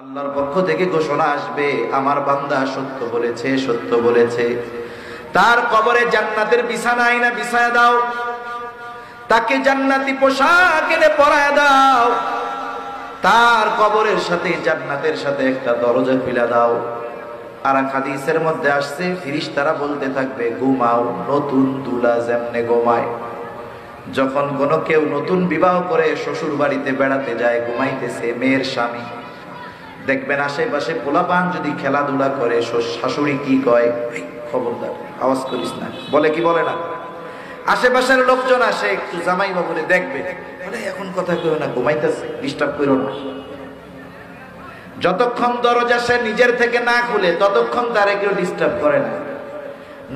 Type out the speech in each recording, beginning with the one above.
আল্লাহর পক্ষ থেকে ঘোষণা আসবে, আমার বান্দা সত্য বলেছে, সত্য বলেছে। তার কবরে জান্নাতের বিছানা আইনা বিছায়া দাও, তাকে জান্নাতি পোশাক এনে পরায়া দাও, তার কবরের সাথে জান্নাতের সাথে একটা দরজা খুলে দাও। আর এক হাদিসের মধ্যে আসছে, ফেরেশতারা বলতে থাকবে, ঘুমাও নতুন দুলা যেমনে ঘুমায়। যখন কোনো কেউ নতুন বিবাহ করে শ্বশুর বাড়িতে বেড়াতে যায়, ঘুমাইতেছে মেয়ের স্বামী, দেখবেন আশেপাশে পোলাপান যদি খেলাধুলা করে, শাশুড়ি কি কয়, খবরদার আওয়াজ করিস না, বলে কি বলে না? আশেপাশের লোকজন আসে, একটু জামাই বাবুরে দেখবে, বলে এখন কথা কইও না, ঘুমাইতেছে, ডিস্টার্ব করো না। যতক্ষণ দরজা সে নিজের থেকে না খুলে ততক্ষণ তারে কেউ ডিস্টার্ব করে না।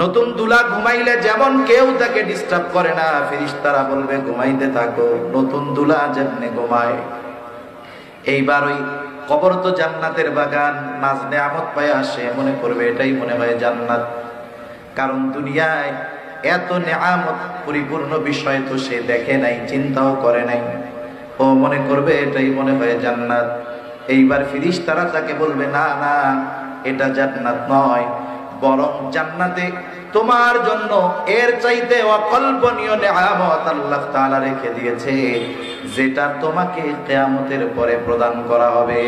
নতুন দুলা ঘুমাইলে যেমন কেউ তাকে ডিস্টার্ব করে না, ফেরেশতারা বলবে ঘুমাইতে থাকো নতুন দুলা যেমনে ঘুমায়। এইবার ওই কবর তো জান্নাতের বাগান, নাজ নেয়ামত পায় আসে, মনে করবে এটাই মনে হয় জান্নাত। কারণ দুনিয়ায় এত নেয়ামত পরিপূর্ণ বিষয় তো সে দেখে নাই, চিন্তাও করে নাই, ও মনে করবে এটাই মনে হয় জান্নাত। এইবার ফেরেশতারা তাকে বলবে, না না, এটা জান্নাত নয়, বরং জান্নাতে তোমার জন্য এর চাইতে অকল্পনীয় নেয়ামত আল্লাহ তাআলা রেখে দিয়েছে, যেটা তোমাকে কিয়ামতের পরে প্রদান করা হবে।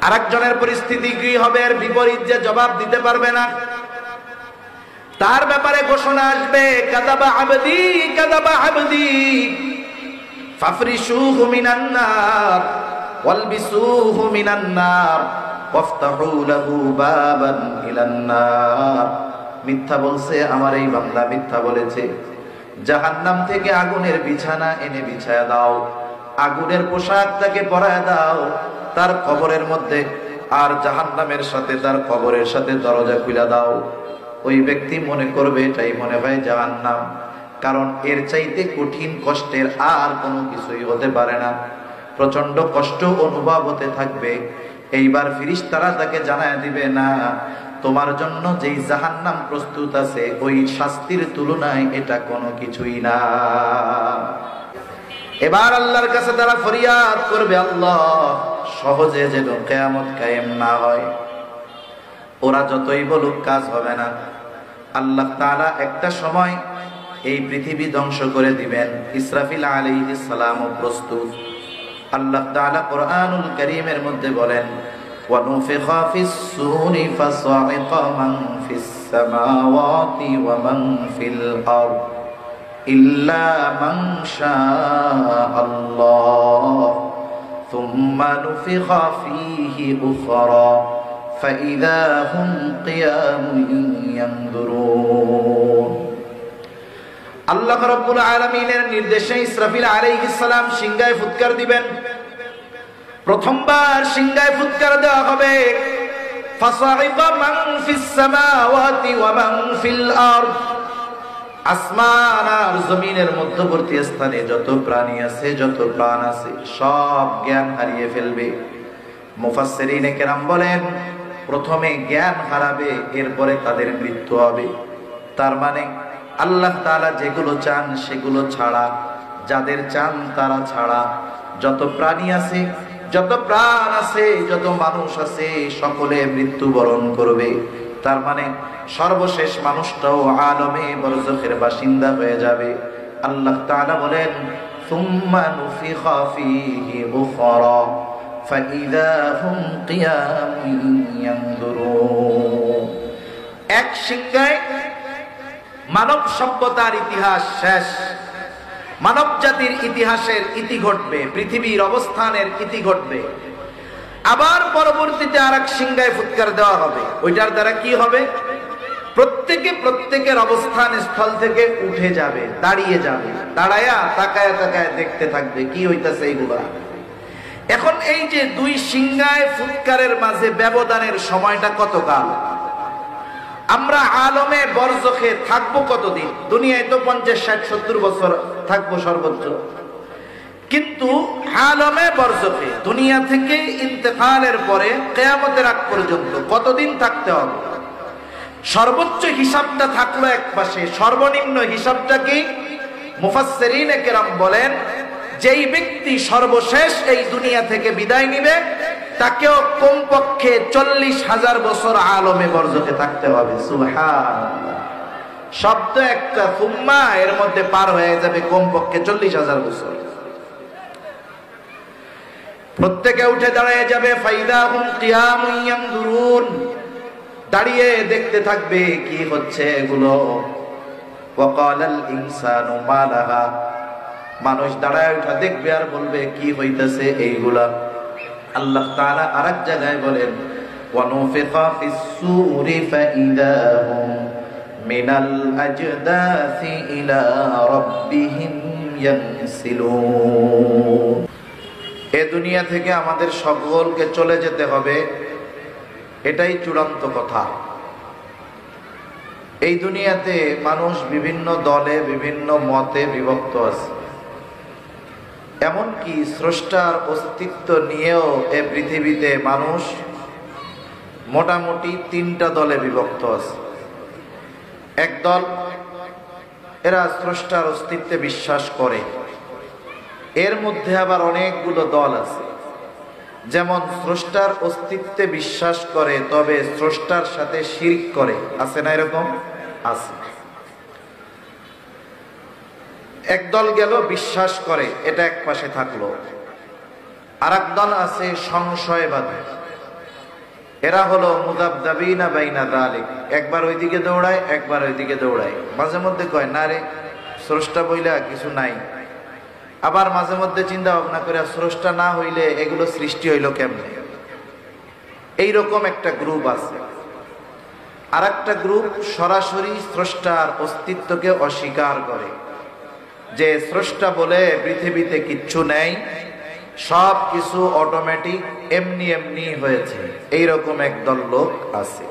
আরেকজনের পরিস্থিতি কি হবে, এর বিপরীত, যে জবাব দিতে পারবে না, তার ব্যাপারে ঘোষণা আসবে, কাযাবা আবদি কাযাবা আবদি ফাফরিশুহু মিনান নার ওয়ালবিসুহু মিনান নার ওয়াফতাহু লাহু বাবান ইলান নার। মিথ্যা বলছে আমার এই বান্দা, মিথ্যা বলেছে, জাহান্নাম থেকে আগুনের বিছানা এনে বিছায়া দাও, আগুনের পোশাক তাকে পরায়া দাও তার কবরের মধ্যে, আর জাহান্নামের সাথে তার কবরের সাথে দরজা খুলে দাও। ওই ব্যক্তি মনে করবে এটাই মনে হয় জাহান্নাম, কারণ এর চাইতে কঠিন কষ্টের আর কোনো কিছুই হতে পারে না। প্রচন্ড কষ্ট অনুভব হতে থাকবে। এইবার ফেরেশতারা তাকে জানায় দিবে, না, তোমার জন্য যেই জাহান্নাম প্রস্তুত আছে ওই শাস্তির তুলনায় এটা কোনো কিছুই না। এবার আল্লাহর কাছে তারা ফরিয়াদ করবে, আল্লাহ সহজে যেন কিয়ামত কায়েম না হয়। ওরা যতই বলুক কাজ হবে না। আল্লাহ তাআলা একটা সময় এই পৃথিবী ধ্বংস করে দিবেন। ইসরাফিল আলাইহিস সালাম প্রস্তুত। আল্লাহ তাআলা কোরআনুল কারীমের মধ্যে বলেন, ওয়া নুফিখা ফিস সূরি ফাসাইকা মান ফিস সামাওয়াতি ওয়া মান ফিল আরদ ইল্লা মান শাআল্লাহ সুম্মা নুফিখা ফীহি উখরা ফাইযা হুম কিয়ামুন ইয়ানদুরুন। আল্লাহ রাব্বুল আলামিনের নির্দেশে ইসরাফিল আলাইহিস সালাম সিংহায় ফুৎকার দিবেন। প্রথমবার সিংহায় ফুৎকার দেওয়া হবে, ফাসাইকা মান ফিস সামাওয়াতি ওয়া মান ফিল আরদ। আসমান আর জমিনের মধ্যবর্তী স্থানে যত প্রাণী আছে, যত প্রাণ আছে, সব জ্ঞান হারিয়ে ফেলবে। মুফাসসিরিনে কেরাম বলেন, প্রথমে জ্ঞান হারাবে, এরপরে তাদের মৃত্যু হবে। তার মানে আল্লাহ তাআলা যেগুলো চান সেগুলো ছাড়া, যাদের চান তারা ছাড়া যত প্রাণী আছে, যত প্রাণ আছে, যত মানুষ আছে, সকলে মৃত্যুবরণ করবে। তার মানে সর্বশেষ মানুষটাও আলমে বরজখের বাসিন্দা হয়ে যাবে। আল্লাহ তাআলা বলেন, সুম্মা নুফিখা ফীহি উখরা ফাইযা হুম কিয়ামুন ইয়ানদুরুন। এক সিংহায় মানব সভ্যতার ইতিহাস শেষ, মানব জাতির ইতিহাসের ইতি ঘটবে, পৃথিবীর অবস্থানের ইতি ঘটবে। আবার পরবর্তীতে আরেক সিংহায় ফুৎকার দেওয়া হবে। ওইটার দ্বারা কি হবে, প্রত্যেকের অবস্থান স্থল থেকে উঠে যাবে, দাঁড়িয়ে যাবে, দাঁড়ায়া তাকায়া তাকায়া দেখতে থাকবে কি হইতাছে এইগুলা। এখন এই যে দুই সিংহায় ফুৎকারের মাঝে ব্যবধানের সময়টা কতকাল? আমরা আলমে বরজখে থাকবো কতদিন? দুনিয়ায় তো 50, 60, 70 বছর থাকবো সর্বোচ্চ, কিন্তু আলমে বরজখে দুনিয়া থেকে ইন্তেকালের পরে কিয়ামতের আগ পর্যন্ত কতদিন থাকতে হবে? সর্বোচ্চ হিসাবটা থাকলো এক পাশে, সর্বনিম্ন হিসাবটা কি? মুফাসসিরিনে কেরাম বলেন, যেই ব্যক্তি সর্বশেষ এই দুনিয়া থেকে বিদায় নিবে তাকেও কমপক্ষে 40,000 বছর আলমে বরজখে থাকতে হবে। সুবহানাল্লাহ। শব্দ একটা, ফুম্মা এর মধ্যে পার হয়ে যাবে কমপক্ষে 40,000 বছর। প্রত্যেকে উঠে দাঁড়িয়ে যাবে। ফাইদা হুম কিয়ামুন ইয়ানজুরুন, দাঁড়িয়ে দেখতে থাকবে কি হচ্ছে এগুলো। ওয়াকালাল ইনসানু মা লাহা, মানুষ দাঁড়ায় উঠা দেখবে আর বলবে কি হইতেছে এইগুলা। আল্লাহ তাআলা আরেক জায়গায় বলেন ওয়ানুফিখা ফিস সূরি ফাইদা হুম মিনাল আজদাসি ইলা রাব্বিহিম ইয়ানসিলুন। এই দুনিয়া থেকে আমাদের সকলকে চলে যেতে হবে, এটাই চূড়ান্ত কথা। এই দুনিয়াতে মানুষ বিভিন্ন দলে বিভিন্ন মতে বিভক্ত আছে। এমনকি স্রষ্টার অস্তিত্ব নিয়েও এ পৃথিবীতে মানুষ মোটামুটি 3টা দলে বিভক্ত আছে। একদল এরা স্রষ্টার অস্তিত্বে বিশ্বাস করে, এর মধ্যে আবার অনেকগুলো দল আছে যেমন স্রষ্টার অস্তিত্বে বিশ্বাস করে তবে স্রষ্টার সাথে শিরক করে, আছে না এরকম? আছে। একদল গেল বিশ্বাস করে, এটা এক পাশে থাকলো। আরেক দল আছে সংশয়বাদী, এরা হলো মুযাবযাবিনা বাইনা যালিক, একবার ওইদিকে দৌড়ায় একবার ওইদিকে দৌড়ায়। মাঝে মধ্যে কয় না রে স্রষ্টা বইলা কিছু নাই, আবার মাঝে মধ্যে চিন্তা ভাবনা করে স্রষ্টা না হইলে এগুলো সৃষ্টি হইল কেমনে। এইরকম একটা গ্রুপ আছে। আর একটা গ্রুপ সরাসরি স্রষ্টার অস্তিত্বকে অস্বীকার করে, যে স্রষ্টা বলে পৃথিবীতে কিচ্ছু নেই, সব কিছু অটোমেটিক এমনি এমনি হয়েছে। এইরকম একদল লোক আছে।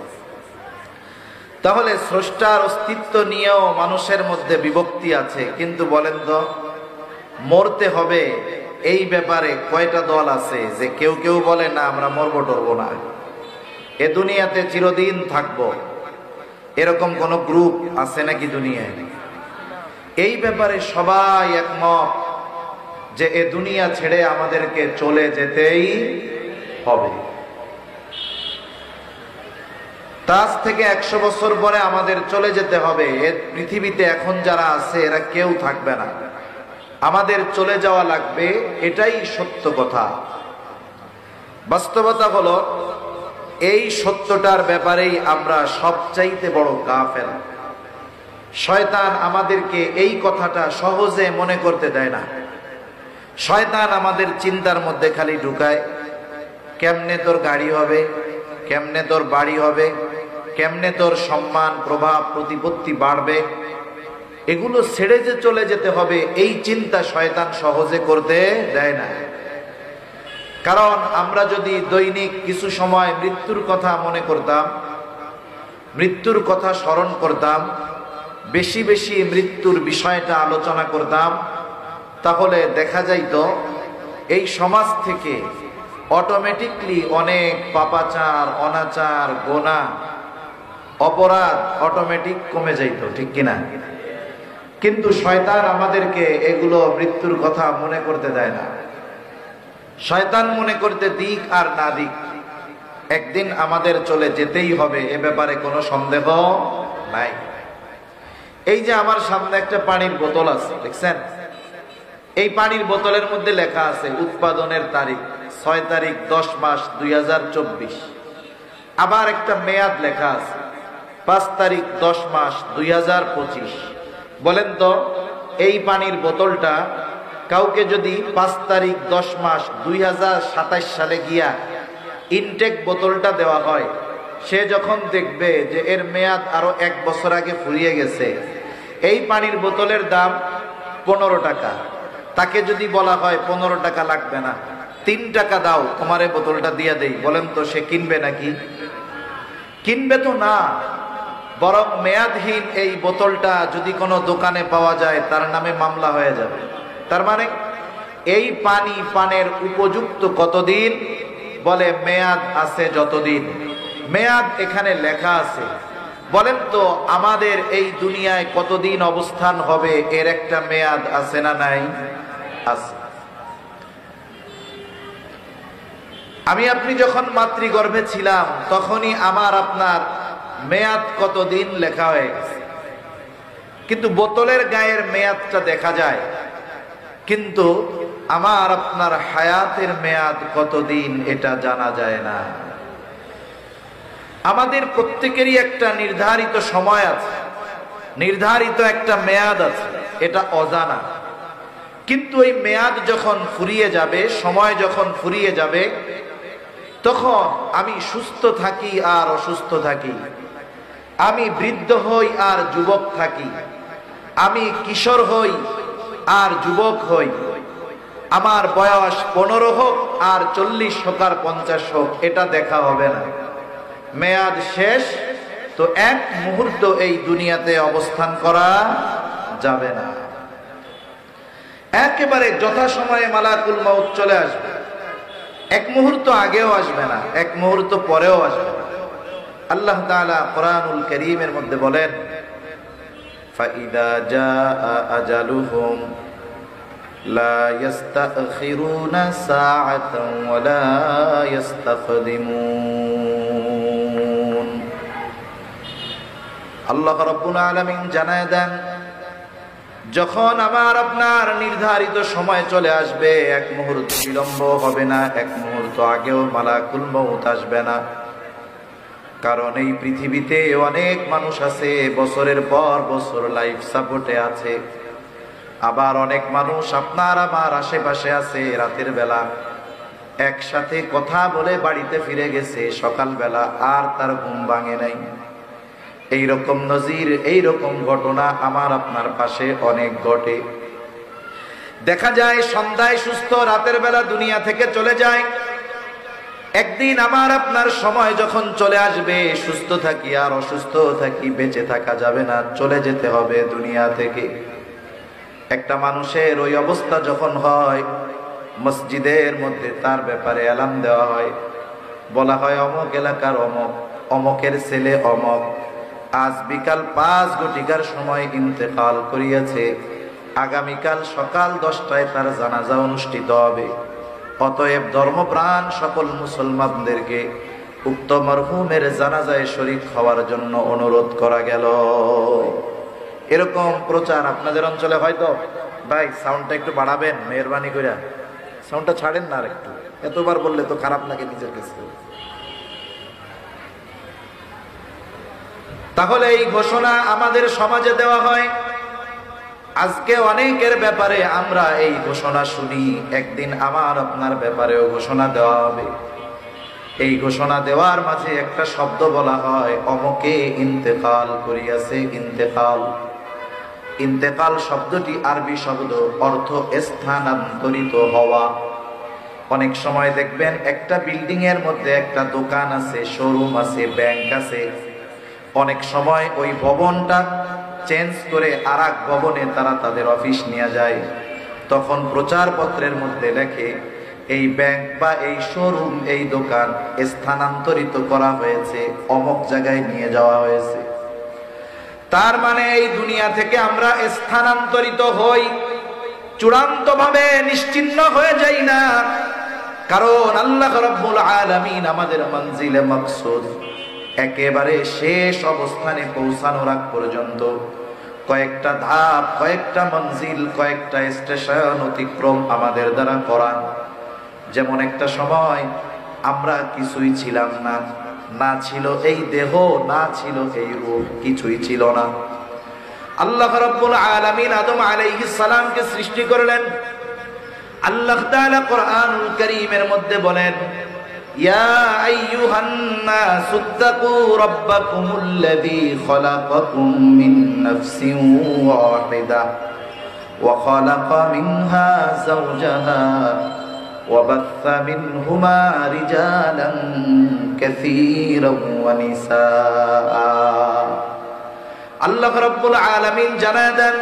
তাহলে স্রষ্টার অস্তিত্ব নিয়েও মানুষের মধ্যে বিভক্তি আছে। কিন্তু বলেন তো, মরতে হবে এই ব্যাপারে কয়টা দল আছে? যে কেউ কেউ বলে না আমরা মরবো টরবো না, এ দুনিয়াতে চিরদিন থাকবো, এরকম কোন গ্রুপ আছে নাকি দুনিয়ায়? এই ব্যাপারে সবাই একমত যে এ দুনিয়া ছেড়ে আমাদেরকে চলে যেতেই হবে। তাজ থেকে 100 বছর পরে আমাদের চলে যেতে হবে। এ পৃথিবীতে এখন যারা আছে এরা কেউ থাকবে না, আমাদের চলে যাওয়া লাগবে, এটাই সত্য কথা। বাস্তবতা হলো এই সত্যটার ব্যাপারেই আমরা সবচাইতে বড় কাফের। শয়তান আমাদেরকে এই কথাটা সহজে মনে করতে দেয় না। শয়তান আমাদের চিন্তার মধ্যে খালি ঢুকায়, কেমনে তোর গাড়ি হবে, কেমনে তোর বাড়ি হবে, কেমনে তোর সম্মান প্রভাব প্রতিপত্তি বাড়বে, এগুলো ছেড়ে যে চলে যেতে হবে এই চিন্তা শয়তান সহজে করতে দেয় না। কারণ আমরা যদি দৈনিক কিছু সময় মৃত্যুর কথা মনে করতাম, মৃত্যুর কথা স্মরণ করতাম, বেশি বেশি মৃত্যুর বিষয়টা আলোচনা করতাম, তাহলে দেখা যাইত এই সমাজ থেকে অটোমেটিকলি অনেক পাপাচার, অনাচার, গোনা, অপরাধ অটোমেটিক কমে যাইত, ঠিক কিনা? কিন্তু শয়তান আমাদেরকে এগুলো মৃত্যুর কথা মনে করতে দেয় না। শয়তান মনে করতে দিক আর না দিক, একদিন আমাদের চলে যেতেই হবে, এ ব্যাপারে কোনো সন্দেহ নাই। এই যে আমার সামনে একটা পানির বোতল আছে, দেখছেন? এই পানির বোতলের মধ্যে লেখা আছে উৎপাদনের তারিখ 6 তারিখ 10 মাস 2024। আবার একটা মেয়াদ লেখা আছে 5 তারিখ 10 মাস 2025। বলেন তো, এই পানির বোতলটা কাউকে যদি 5 তারিখ 10 মাস 2027 সালে গিয়া ইনটেক বোতলটা দেওয়া হয়, সে যখন দেখবে যে এর মেয়াদ আরো 1 বছর আগে ফুরিয়ে গেছে, এই পানির বোতলের দাম 15 টাকা, তাকে যদি বলা হয় 15 টাকা লাগবে না, 3 টাকা দাও তোমার এই বোতলটা দিয়ে দেই, বলেন তো সে কিনবে নাকি? কিনবে তো না। বরং মেয়াদহীন এই বোতলটা যদি কোনো দোকানে পাওয়া যায় তার নামে মামলা হয়ে যাবে। তার মানে এই পানি পানের উপযুক্ত কতদিন? বলে মেয়াদ আছে যতদিন। মেয়াদ এখানে লেখা আছে। বলেন তো আমাদের এই দুনিয়ায় কতদিন অবস্থান হবে এর একটা মেয়াদ আছে না নাই? আছে। আমি আপনি যখন মাতৃগর্ভে ছিলাম তখনই আমার আপনার মেয়াদ কতদিন লেখা হয়ে গেছে, কিন্তু বোতলের গায়ের মেয়াদটা দেখা যায়, কিন্তু আমার আপনার হায়াতের মেয়াদ কতদিন এটা জানা যায় না। আমাদের প্রত্যেকেরই একটা নির্ধারিত সময় আছে, নির্ধারিত একটা মেয়াদ আছে, এটা অজানা। কিন্তু এই মেয়াদ যখন ফুরিয়ে যাবে, সময় যখন ফুরিয়ে যাবে, তখন আমি সুস্থ থাকি আর অসুস্থ থাকি, আমি বৃদ্ধ হই আর যুবক থাকি, আমি কিশোর হই আর যুবক হই, আমার বয়স 15 হোক আর 40 হোক আর 50 হোক, এটা দেখা হবে না। মেয়াদ শেষ তো এক মুহূর্ত এই দুনিয়াতে অবস্থান করা যাবে না। একেবারে যথাসময়ে মালাকুল মউত চলে আসবে, এক মুহূর্ত আগেও আসবে না, এক মুহূর্ত পরেও আসবে না। আল্লাহ তাআলা কোরআনুল কারীমের মধ্যে বলেন, ফাইদা জাআ আজালুহুম লা ইস্তাখিরুনা সাআতান ওয়া লা ইস্তাকদিমুন। আল্লাহ রাব্বুল আলামিন জানায় দেন, যখন আমার আপনার নির্ধারিত সময় চলে আসবে, এক মুহূর্ত বিলম্ব হবে না, এক মুহূর্ত আগেও মালাকুল মউত আসবে না। কারণ এই পৃথিবীতে অনেক মানুষ আছে বছরের পর বছর লাইফ সাপোর্টে আছে, আবার অনেক মানুষ আপনার আমার আশেপাশে আছে, রাতের বেলা একসাথে কথা বলে বাড়িতে ফিরে গেছে, সকালবেলা আর তার ঘুম ভাঙে নাই। এইরকম নজির, এইরকম ঘটনা আমার আপনার পাশে অনেক ঘটে। দেখা যায় সন্ধ্যায় সুস্থ, রাতের বেলা দুনিয়া থেকে চলে যায়। একদিন আমার আপনার সময় যখন চলে আসবে, সুস্থ থাকি আর অসুস্থ থাকি, বেঁচে থাকা যাবে না, চলে যেতে হবে দুনিয়া থেকে। একটা মানুষের ওই অবস্থা যখন হয়, মসজিদের মধ্যে তার ব্যাপারে এলান দেওয়া হয়, বলা হয় অমুক এলাকার অমুক, অমুকের ছেলে অমুক আজ বিকাল 5 ঘটিকার সময় ইন্তেকাল করিয়াছে, আগামীকাল সকাল 10টায় তার জানাজা অনুষ্ঠিত হবে। অতএব ধর্মপ্রাণ সকল মুসলমানদেরকে উক্ত মরহুমের জানাজায় শরীক হওয়ার জন্য অনুরোধ করা গেল। এরকম প্রচার আপনাদের অঞ্চলে হয়তো? ভাই সাউন্ডটা একটু বাড়াবেন মেহরবানি করে, সাউন্ডটা ছাড়েন না আর একটু, এতবার বললে তো খারাপ লাগে নিজের কাছে। তাহলে এই ঘোষণা আমাদের সমাজে দেওয়া হয়। আজকে অনেকের ব্যাপারে আমরা এই ঘোষণা শুনি, একদিন আমার আপনার ব্যাপারেও ঘোষণা দেওয়া হবে। এই ঘোষণা দেওয়ার মাঝে একটা শব্দ বলা হয়, অমুকে ইন্তেকাল করিয়াছে। ইন্তেকাল, ইন্তেকাল শব্দটি আরবি শব্দ, অর্থ স্থানান্তরিত হওয়া। অনেক সময় দেখবেন একটা বিল্ডিং এর মধ্যে একটা দোকান আছে, শোরুম আছে, ব্যাংক আছে, অনেক সময় ওই ভবনটা চেঞ্জ করে আরেক ভবনে তারা তাদের অফিস নিয়ে যায়। তখন প্রচারপত্রের মধ্যে লেখে এই ব্যাংক বা এই শোরুম, এই দোকান স্থানান্তরিত করা হয়েছে, অমুক জায়গায় নিয়ে যাওয়া হয়েছে। তার মানে এই দুনিয়া থেকে আমরা স্থানান্তরিত হই, চূড়ান্তভাবে নিশ্চিহ্ন হয়ে যাই না। কারণ আল্লাহ রাব্বুল আলামিন আমাদের মঞ্জিলে মাকসুদ একেবারে শেষ অবস্থানে পৌঁছানোর আগ পর্যন্ত কয়েকটা ধাপ, কয়েকটা মঞ্জিল, কয়েকটা স্টেশন অতিক্রম আমাদের দ্বারা করান। যেমন একটা সময় আমরা কিছুই ছিলাম না, না ছিল এই দেহ, না ছিল এই রূহ, কিছুই ছিল না। আল্লাহ রাব্বুল আলামিন আদম আলাইহিস সালামকে সৃষ্টি করলেন। আল্লাহ তাআলা কোরআনুল কারীমের মধ্যে বলেন, ইয়া আইয়ুহান নাসুত্তাকু রাব্বাকুমুল্লাযী খালাকাকুম মিন নাফসিন ওয়াহিদা ওয়া খালাকা মিনহা যাওজাহা ওয়া বাথা মিনহুমা রিজালান কাসীরান ওয়া নিসাআ। আল্লাহ রাব্বুল আলামিন জানায় দেন,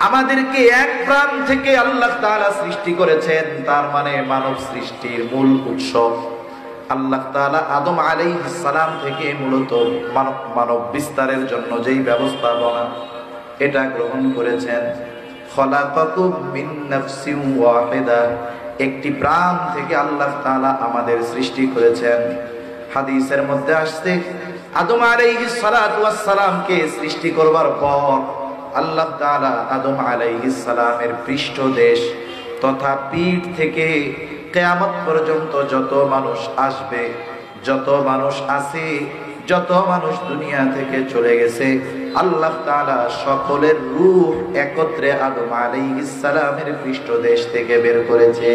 আমাদেরকে এক প্রাণ থেকে আল্লাহ তাআলা সৃষ্টি করেছেন। তার মানে মানব সৃষ্টির মূল উৎস আল্লাহ তাআলা আদম আলাইহিস সালাম থেকে মূলত মানব বিস্তারের জন্য যেই ব্যবস্থাপনা এটা গ্রহণ করেছেন। খলাকাকুম মিন নাফসিন ওয়াহিদা, একটি প্রাণ থেকে আল্লাহ তাআলা আমাদের সৃষ্টি করেছেন। হাদিসের মধ্যে আসছে আদম আলাইহিস সালাতু ওয়াস সালামকে সৃষ্টি করবার পর আল্লাহ তাআলা আদম আলাইহিস সালামের পৃষ্ঠদেশ তথা পিঠ থেকে কিয়ামত পর্যন্ত যত মানুষ আসবে, যত মানুষ আছে, যত মানুষ দুনিয়া থেকে চলে গেছে, আল্লাহ তাআলা সকলের রূহ একত্রে আদম আলাইহিস সালামের পৃষ্ঠদেশ থেকে বের করেছে।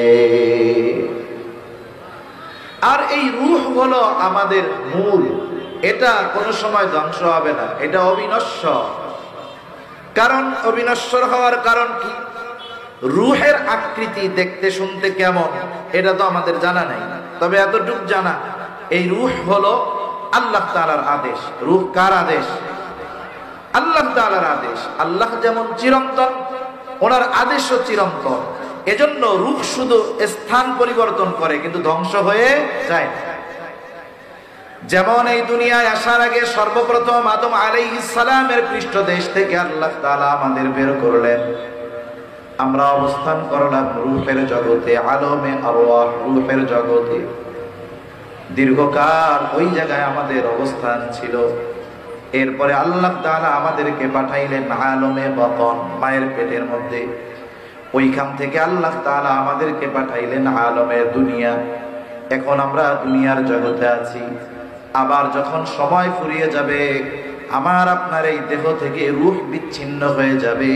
আর এই রূহ হলো আমাদের মূল, এটা কোনো সময় ধ্বংস হবে না, এটা অবিনশ্বর। কারণ অবিনশ্বর হওয়ার কারণ কি? রূহের আকৃতি দেখতে শুনতে কেমন এটা তো আমাদের জানা নাই, তবে এতটুকু জানা এই রূহ হলো আল্লাহ তাআলার আদেশ। রূহ কার আদেশ? আল্লাহ তাআলার আদেশ। আল্লাহ যেমন চিরন্তন, ওনার আদেশও চিরন্তন। এজন্য রূহ শুধু স্থান পরিবর্তন করে কিন্তু ধ্বংস হয়ে যায় না। যেমন এই দুনিয়ায় আসার আগে সর্বপ্রথম আদম আলাইহিস সালামের পৃষ্ঠদেশ থেকে আল্লাহ তাআলা আমাদের বের করলেন, আমরা অবস্থান করলাম রূহের জগতে, আলমে আরওয়াহ, রূহের জগতে। দীর্ঘকাল ওই জায়গায় আমাদের অবস্থান ছিল। এরপরে আল্লাহ তাআলা আমাদেরকে পাঠাইলেন আলমে বাতন, মায়ের পেটের মধ্যে। ওইখান থেকে আল্লাহ তাআলা আমাদেরকে পাঠাইলেন আলমে দুনিয়া। এখন আমরা দুনিয়ার জগতে আছি। আবার যখন সময় ফুরিয়ে যাবে, আমার আপনার এই দেহ থেকে রূহ বিচ্ছিন্ন হয়ে যাবে,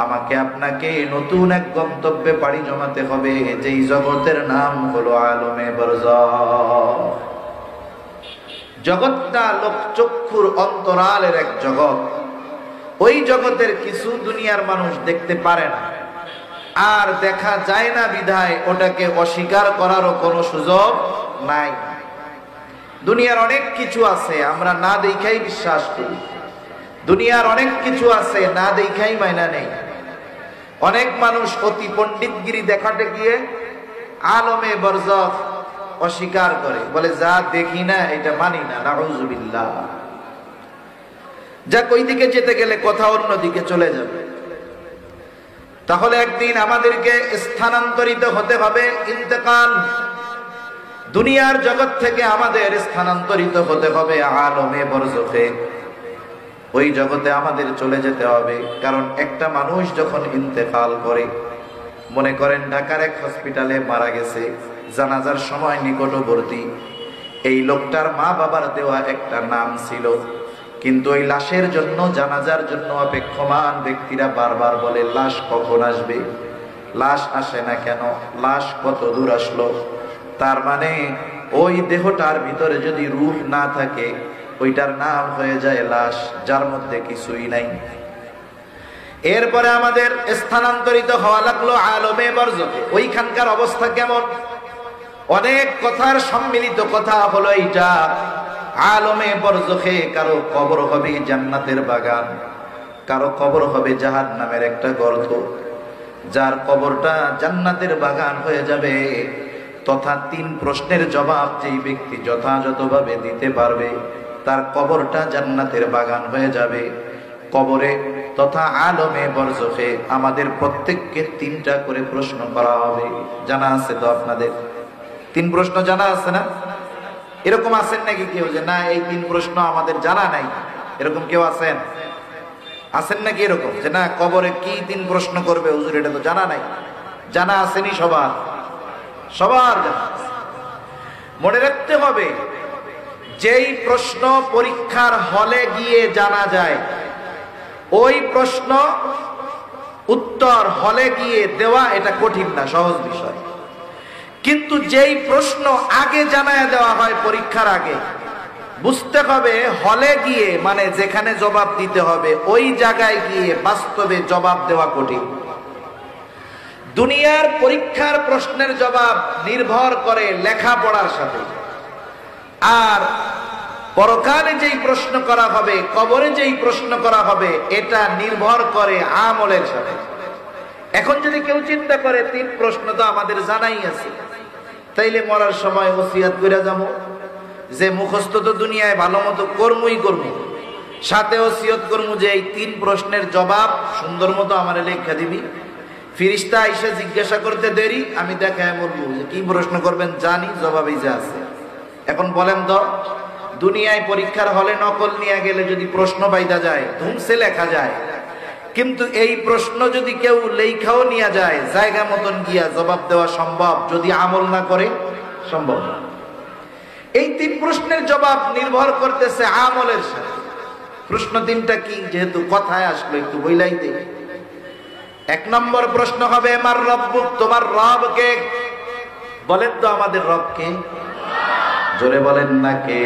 আমাকে আপনাকে নতুন এক গন্তব্যে পাড়ি জমাতে হবে, যেই জগতের নাম হলো আলমে বারজাখ। জগৎটা লোকচক্ষুর অন্তরালের এক জগৎ। ওই জগতের কিছু দুনিয়ার মানুষ দেখতে পারে না, আর দেখা যায় না বিধায় ওটাকে অস্বীকার করারও কোনো সুযোগ নাই। দুনিয়ার অনেক কিছু আছে আমরা না দেখাই বিশ্বাস করি, দুনিয়ার অনেক কিছু আছে না দেখাই মাইনা নেই। অনেক মানুষ অতি পণ্ডিতগিরি দেখাতে গিয়ে আলমে বারজাখ অস্বীকার করে, বলে যা দেখি না এটা মানি না, নাউযুবিল্লাহ। যা ওই দিকে যেতে গেলে কথা অন্যদিকে চলে যাবে। তাহলে একদিন আমাদেরকে স্থানান্তরিত হতে হবে, ইন্তেকাল। দুনিয়ার জগৎ থেকে আমাদের স্থানান্তরিত হতে হবে আলমে বারজাখে। ওই জগতে আমাদের চলে যেতে হবে। কারণ একটা মানুষ যখন ইন্তেকাল করে, মনে করেন ঢাকার এক হসপিটালে মারা গেছে, জানাজার সময় নিকটবর্তী, এই লোকটার মা বাবার দেওয়া একটা নাম ছিল, কিন্তু ওই লাশের জন্য, জানাজার জন্য অপেক্ষমান ব্যক্তিরা বারবার বলে লাশ কখন আসবে, লাশ আসে না কেন, লাশ কত দূর আসলো। তার মানে ওই দেহটার ভিতরে যদি রূহ না থাকে, ওইটার নাম হয়ে যায় লাশ, যার মধ্যে কিছুই নাই। এরপরে আমাদের স্থানান্তরিত হওয়া লাগলো আলমে বারজাখে। ওইখানকার অবস্থা কেমন? অনেক কথার সম্মিলিত কথা হলো এইটা, আলমে বারজাখে কারো কবর হবে জান্নাতের বাগান, কারো কবর হবে জাহান্নামের একটা গর্ত। যার কবরটা জান্নাতের বাগান হয়ে যাবে, তথা 3 প্রশ্নের জবাব যেই ব্যক্তি যথাযথভাবে দিতে পারবে, তার কবরটা জান্নাতের বাগান হয়ে যাবে। কবরে তথা আলমে বারজাখে আমাদের প্রত্যেককে 3টা করে প্রশ্ন করা হবে। জানা আছে তো আপনাদের? 3 প্রশ্ন জানা আছে না? এরকম আছেন নাকি কেউ যে না এই 3 প্রশ্ন আমাদের জানা নাই? এরকম কেউ আছেন? আছেন নাকি এরকম যে না কবরে কি 3 প্রশ্ন করবে হুজুর এটা তো জানা নাই? জানা আসেনি সবার? সবার জানা আছে। মনে রাখতে হবে, যেই প্রশ্ন পরীক্ষার হলে গিয়ে জানা যায়, ওই প্রশ্ন উত্তর হলে গিয়ে দেওয়া এটা কঠিন না, সহজ বিষয়। কিন্তু যেই প্রশ্ন আগে জানায় দেওয়া হয় পরীক্ষার আগে, বুঝতে হবে হলে গিয়ে মানে যেখানে জবাব দিতে হবে ওই জায়গায় গিয়ে বাস্তবে জবাব দেওয়া কঠিন। দুনিয়ার পরীক্ষার প্রশ্নের জবাব নির্ভর করে লেখাপড়ার সাথে, আর পরকালে যেই প্রশ্ন করা হবে, কবরে যেই প্রশ্ন করা হবে, এটা নির্ভর করে আমলের সাথে। এখন যদি কেউ চিন্তা করে 3 প্রশ্ন তো আমাদের জানাই আছে, তাইলে মরার সময় ওসিয়াত করে যাবো যে মুখস্থ তো দুনিয়ায় ভালো মতো কর্মই করবো, সাথে ওসিয়ত করবো যে এই 3 প্রশ্নের জবাব সুন্দর মতো আমার লেখা দিবি। ফিরিস্তা এসে জিজ্ঞাসা করতে দেরি, আমি দেখায় বলবো যে কি প্রশ্ন করবেন জানি, জবাবে যে আছে। এখন বলেন তো, দুনিয়ায় পরীক্ষার হলে নকল নিয়ে গেলে যদি প্রশ্ন পাইতা যায়, ধুমসে লেখা যায়, কিন্তু এই প্রশ্ন যদি কেউ লেখাও নিয়ে যায়, জায়গা মতন গিয়া জবাব দেওয়া সম্ভব, যদি আমল না করে সম্ভব না। এই 3 প্রশ্নের জবাব নির্ভর করতেছে আমলের সাথে। প্রশ্ন 3টা কি, যেহেতু কথায় আসলো একটু বইলাই দেই। 1 নম্বর প্রশ্ন হবে মার রব্বুক, তোমার রব কে? বলেন তো আমাদের রব কে? জোরে বলেন না কে?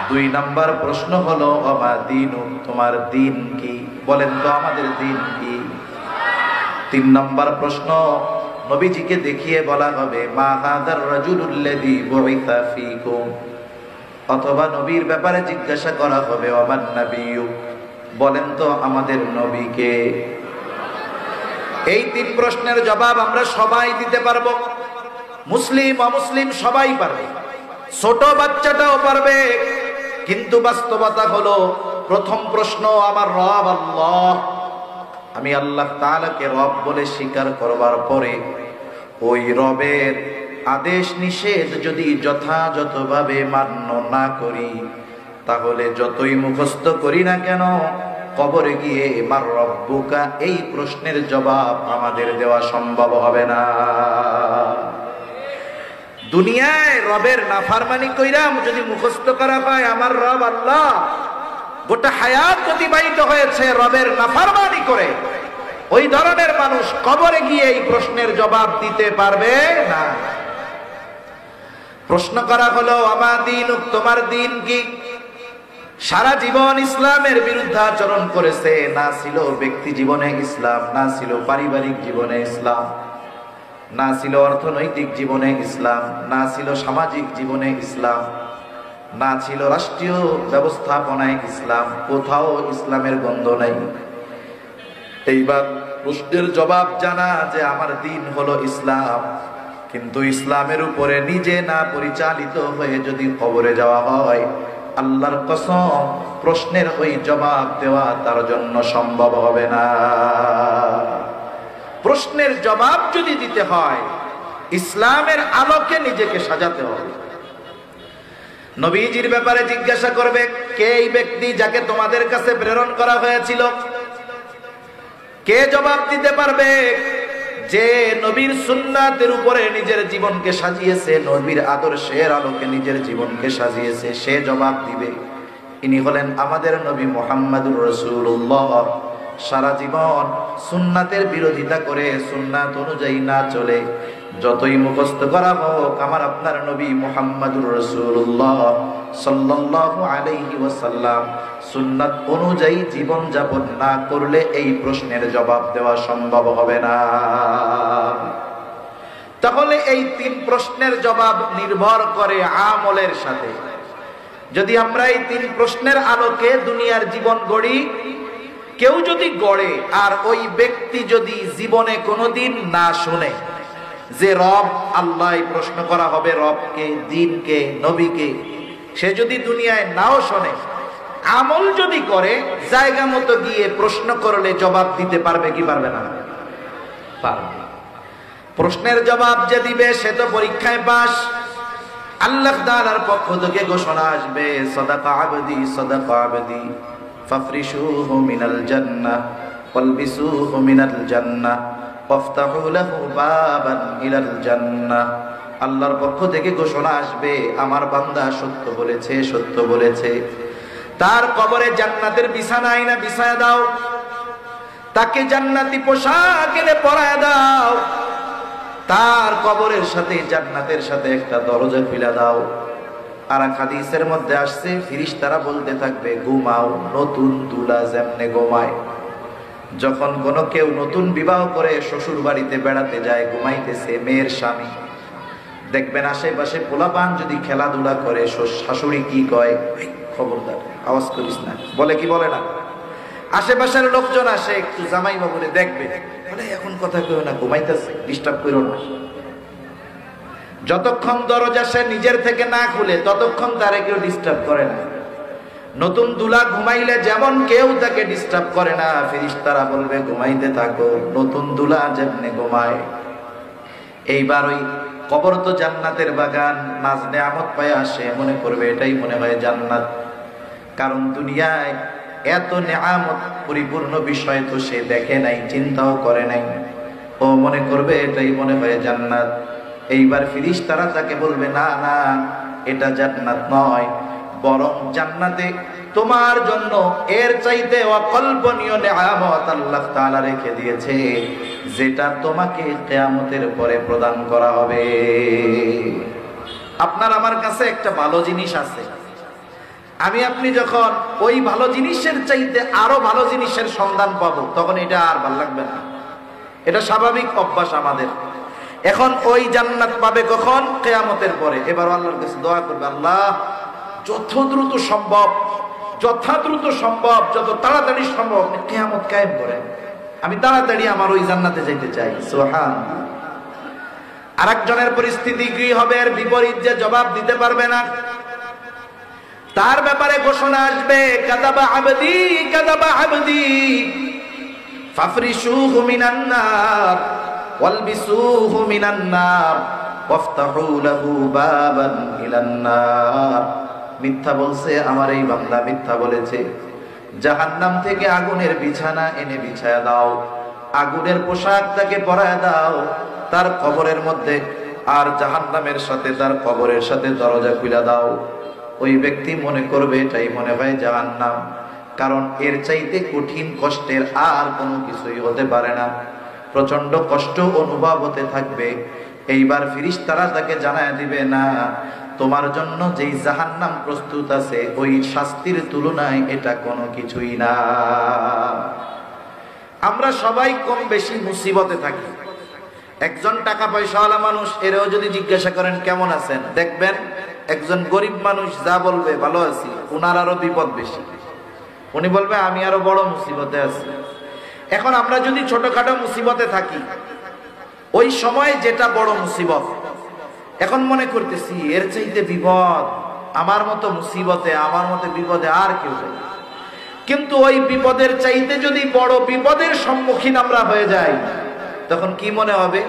2 নম্বর প্রশ্ন হলো আমা দীনুক, তোমার দিন কি? বলেন তো আমাদের দিন কি? 3 নম্বর প্রশ্ন নবীজিকে দেখিয়ে বলা হবে মা হাদার রাজুলুল্লাযী বুইসা ফীকুম, অথবা নবীর ব্যাপারে জিজ্ঞাসা করা হবে ওমান নাবিয়্যু, বলেন তো আমাদের নবী কে? এই 3 প্রশ্নের জবাব আমরা সবাই দিতে পারবো, মুসলিম অমুসলিম সবাই পারবে, ছোট বাচ্চাটাও পারবে। কিন্তু বাস্তবতা হলো প্রথম প্রশ্ন আমার রব আল্লাহ, আমি আল্লাহ তাআলাকে রব বলে স্বীকার করবার পরে ওই রবের আদেশ নিষেধ যদি যথাযথভাবে মান্য না করি, তাহলে যতই মুখস্থ করি না কেন, কবরে গিয়ে মার রব্বুকা এই প্রশ্নের জবাব আমাদের দেওয়া সম্ভব হবে না। দুনিয়ায় রবের নাফরমানি কইরা যদি মুখস্থ করা হয় আমার রব আল্লাহ, গোটা হায়াত অতিবাহিত হয়েছে রবের নাফরমানি করে, ওই ধরনের মানুষ কবরে গিয়ে এই প্রশ্নের জবাব দিতে পারবে না। প্রশ্ন করা হলো আমা দীনুক, তোমার দিন কি? সারা জীবন ইসলামের বিরুদ্ধে আচরণ করেছে, না ছিল ব্যক্তি জীবনে ইসলাম, না ছিল পারিবারিক জীবনে ইসলাম, না ছিল অর্থনৈতিক জীবনে ইসলাম, না ছিল সামাজিক জীবনে ইসলাম, না ছিল রাষ্ট্রীয় ব্যবস্থাপনায় ইসলাম, কোথাও ইসলামের গন্ধ নাই। এইবার প্রশ্নের জবাব জানা যে আমার দিন হলো ইসলাম, কিন্তু ইসলামের উপরে নিজে না পরিচালিত হয়ে যদি কবরে যাওয়া হয়, আল্লাহর কসম প্রশ্নের ওই জবাব দেওয়া তার জন্য সম্ভব হবে না। প্রশ্নের জবাব যদি দিতে হয়, ইসলামের আলোকে নিজেকে সাজাতে হবে। নবীজির ব্যাপারে জিজ্ঞাসা করবে কে এই ব্যক্তি যাকে তোমাদের কাছে প্রেরণ করা হয়েছিল? কে জবাব দিতে পারবে? যে নবীর সুন্নাতের উপরে নিজের জীবনকে সাজিয়েছে, নবীর আদর্শের আলোকে নিজের জীবনকে সাজিয়েছে, সে জবাব দিবে। ইনি হলেন আমাদের নবী মুহাম্মদুর রাসূলুল্লাহ। সারা জীবন সুন্নাতের বিরোধিতা করে, সুন্নাত অনুযায়ী না চলে, যতই মুখস্থ করা হোক, আমার আপনার নবী মুহাম্মদুর রাসূলুল্লাহ সাল্লাল্লাহু আলাইহি ওয়াসাল্লাম সুন্নাত অনুযায়ী জীবন যাপন না করলে এই প্রশ্নের জবাব দেওয়া সম্ভব হবে না। তাহলে এই 3 প্রশ্নের জবাব নির্ভর করে আমলের সাথে। যদি আমরা এই 3 প্রশ্নের আলোকে দুনিয়ার জীবন গড়ি, কেউ যদি গড়ে আর ওই ব্যক্তি যদি জীবনে কোনোদিন না শুনে যে রব আল্লাহ প্রশ্ন করা হবে, রবকে, দিনকে, নবীকে, সে যদি দুনিয়ায় নাও শোনে, আমল যদি করে, জায়গা মতো গিয়ে প্রশ্ন করলে জবাব দিতে পারবে কি পারবে না? পারবে। প্রশ্নের জবাব যে দিবে সে তো পরীক্ষায় পাস। আল্লাহ তাআলার পক্ষ থেকে ঘোষণা আসবে সাদাকা আবদি সাদাকা আবদি ফাফরিশুহু মিনাল জান্নাহ ওয়ালবিসুহু মিনাল জান্নাহ ওয়াফতাহু লাহু বাবান ইলাল জান্নাহ। আল্লাহর পক্ষ থেকে ঘোষণা আসবে আমার বান্দা সত্য বলেছে, সত্য বলেছে, তার কবরে জান্নাতের বিছানা আইনা বিছায়া দাও, তাকে জান্নাতি পোশাক এনে পরায়া দাও, তার কবরের সাথে জান্নাতের সাথে একটা দরজা খুলে দাও। আর হাদিসের মধ্যে আসছে ফেরেশতারা বলতে থাকবে ঘুমাও, নতুন দুলা যেমনে ঘুমায়। যখন কোনো কেউ নতুন বিবাহ করে শ্বশুর বাড়িতে বেড়াতে যায়, ঘুমাইতেছে মেয়ের স্বামী, দেখবেন আশেপাশে পোলাপান যদি খেলাধুলা করে, শাশুড়ি কি কয়, খবরদার আওয়াজ করিস না, বলে কি বলে না? আশেপাশের লোকজন আসে একটু জামাই বাবুরে দেখবে, বলে এখন কথা কেউ না, ঘুমাইতেছে, ডিস্টার্ব করো না। যতক্ষণ দরজা সে নিজের থেকে না খুলে ততক্ষণ তারে কেউ ডিস্টার্ব করে না। নতুন দুলা ঘুমাইলে যেমন কেউ তাকে ডিস্টার্ব করে না, ফেরেশতারা বলবে ঘুমাইতে থাকো, নতুন দুলা যেমনি ঘুমায়। এইবার ওই কবর তো জান্নাতের বাগান, নাজ নেয়ামত পায় আসে, মনে করবে এটাই মনে হয় জান্নাত। কারণ দুনিয়ায় এত নেয়ামত পরিপূর্ণ বিষয় তো সে দেখে নাই, চিন্তাও করে নাই, ও মনে করবে এটাই মনে হয় জান্নাত। এইবার ফেরেশতারা তাকে বলবে না না, এটা জান্নাত নয়, বরং জান্নাতে তোমার জন্য এর চাইতে অকল্পনীয় নেয়ামত আল্লাহ তাআলা রেখে দিয়েছে, যেটা তোমাকে কিয়ামতের পরে প্রদান করা হবে। আপনার আমার কাছে একটা ভালো জিনিস আছে, আমি আপনি যখন ওই ভালো জিনিসের চাইতে আরো ভালো জিনিসের সন্ধান পাবো, তখন এটা আর ভালো লাগবে না। এটা স্বাভাবিক অভ্যাস আমাদের। এখন ওই জান্নাত পাবে কখন? কিয়ামতের পরে। এবার আল্লাহর কাছে দোয়া করবে, আল্লাহ যত দ্রুত সম্ভব, যত তাড়াতাড়ি সম্ভব আপনি কিয়ামত কায়েম করেন, আমি তাড়াতাড়ি আমার ওই জান্নাতে যেতে চাই। সুবহানাল্লাহ। আরেকজনের পরিস্থিতি কি হবে? এর বিপরীত, যে জবাব দিতে পারবে না, তার ব্যাপারে ঘোষণা আসবে, কাযাবা আবদি ফাফরিশুহু মিনান নার ওয়ালবিসুহু মিনান নার ওয়াফতাহু লাহু বাবান ইলান নার। মিথ্যা বলছে আমার এই বান্দা, মিথ্যা বলেছে, জাহান্নাম থেকে আগুনের বিছানা এনে বিছায়া দাও, আগুনের পোশাক তাকে পরায় দাও, তার কবরের মধ্যে আর জাহান্নামের সাথে তার কবরের সাথে দরজা খুলে দাও। ওই ব্যক্তি মনে করবে এটাই মনে হয় জাহান্নাম, কারণ এর চাইতে কঠিন কষ্টের আর কোনো কিছুই হতে পারে না। প্রচন্ড কষ্ট অনুভব হতে থাকবে। এইবার ফেরেশতারা তাকে জানায় দিবে, না, তোমার জন্য যেই জাহান্নাম প্রস্তুত আছে ওই শাস্তির তুলনায় এটা কোনো কিছুই না। আমরা সবাই কম বেশি মুসিবতে থাকি। একজন টাকা পয়সাওয়ালা মানুষ, এরও যদি জিজ্ঞাসা করেন কেমন আছেন, দেখবেন একজন গরিব মানুষ যা বলবে ভালো আছি, উনার আরো বিপদ বেশি, উনি বলবে আমি আরো বড় মুসিবতে আছি। এখন আমরা যদি ছোটখাটো মুসিবতে থাকি, ওই সময় যেটা বড় মুসিবত, এখন মনে করতেছি এর চাইতে বিপদ, আমার মতো মুসিবতে, আমার মতো বিপদে আর কেউ নেই। কিন্তু ওই বিপদের চাইতে যদি বড় বিপদের সম্মুখীন আমরা হয়ে যাই, তখন কি মনে হবে?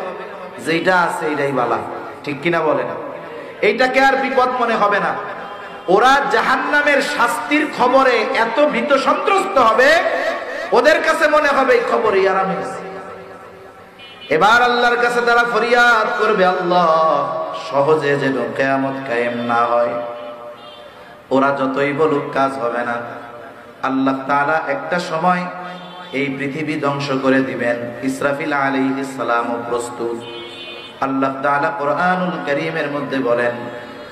যেটা আছে এটাই বালা, ঠিক কিনা বলেন? এইটাকে আর বিপদ মনে হবে না। ওরা জাহান্নামের শাস্তির খবরে এত ভীত সন্ত্রস্ত হবে, ওদের কাছে মনে হবে এই খবরই আরামে আছে। এবার আল্লাহর কাছে তারা ফরিয়াদ করবে, আল্লাহ সহজে যেন কিয়ামত কায়েম না হয়। ওরা যতই বলুক কাজ হবে না। আল্লাহ তাআলা একটা সময় এই পৃথিবী ধ্বংস করে দিবেন। ইসরাফিল আলাইহিস সালাম প্রস্তুত। আল্লাহ তাআলা কোরআনুল কারীমের মধ্যে বলেন,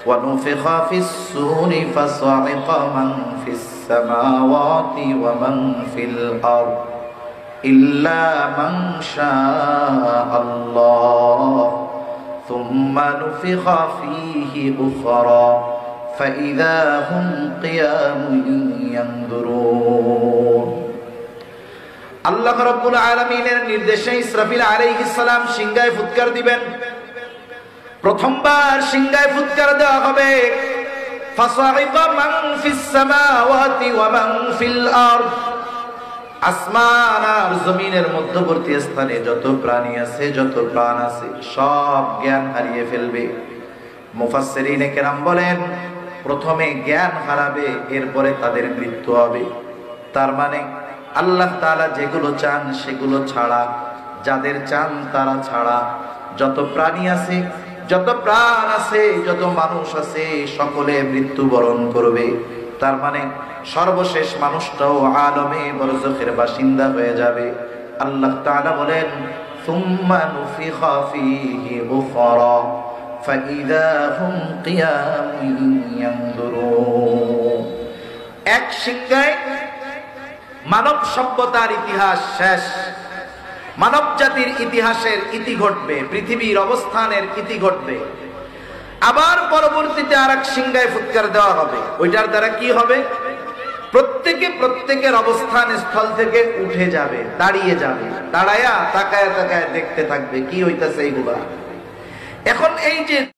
ওয়া নুফিখা ফিস সূরি ফাসাইকা মান ফিস সামাওয়াতি ওয়া মান ফিল আরদ ইল্লা মান শাআল্লাহ সুম্মা নুফিখা ফীহি উখরা ফাইযা হুম কিয়ামুন ইয়ানদুরুন। আল্লাহ রাব্বুল আলামিনের নির্দেশে ইসরাফিল আলাইহিস সালাম সিংহায় ফুৎকার দিবেন। প্রথমবার সিংহায় ফুৎকার দেওয়া হবে, ফাসাইকা মান ফিস সামাওয়াতি ওয়া মান ফিল আরদ। আসমান আর জমিনের মধ্যবর্তী স্থানে যত প্রাণী আছে, যত প্রাণ আছে, সব জ্ঞান হারিয়ে ফেলবে। মুফাসসিরিনে কেরাম বলেন, প্রথমে জ্ঞান হারাবে, এরপরে তাদের মৃত্যু হবে। তার মানে আল্লাহ তাআলা যেগুলো চান সেগুলো ছাড়া, যাদের চান তারা ছাড়া যত প্রাণী আছে, যত প্রাণ আছে, যত মানুষ আছে, সকলে মৃত্যুবরণ করবে। তার মানে সর্বশেষ মানুষটাও আলমে বরজখের বাসিন্দা হয়ে যাবে। আল্লাহ তাআলা বলেন, সুম্মা নুফিখা ফীহি উখরা ফাইযা হুম কিয়ামুন ইয়ানদুরুন। এক সিংহায় মানব সভ্যতার ইতিহাস শেষ, মানব জাতির ইতিহাসের ইতি ঘটবে, পৃথিবীর অবস্থানের ইতি ঘটবে। আবার পরবর্তীতে আরেক সিংহায় ফুৎকার দেওয়া হবে। ওইটার দ্বারা কি হবে? প্রত্যেকের অবস্থান স্থল থেকে উঠে যাবে, দাঁড়িয়ে যাবে, দাঁড়ায়া তাকায় তাকায় দেখতে থাকবে কি হইতাছে এইগুলা। এখন এই যে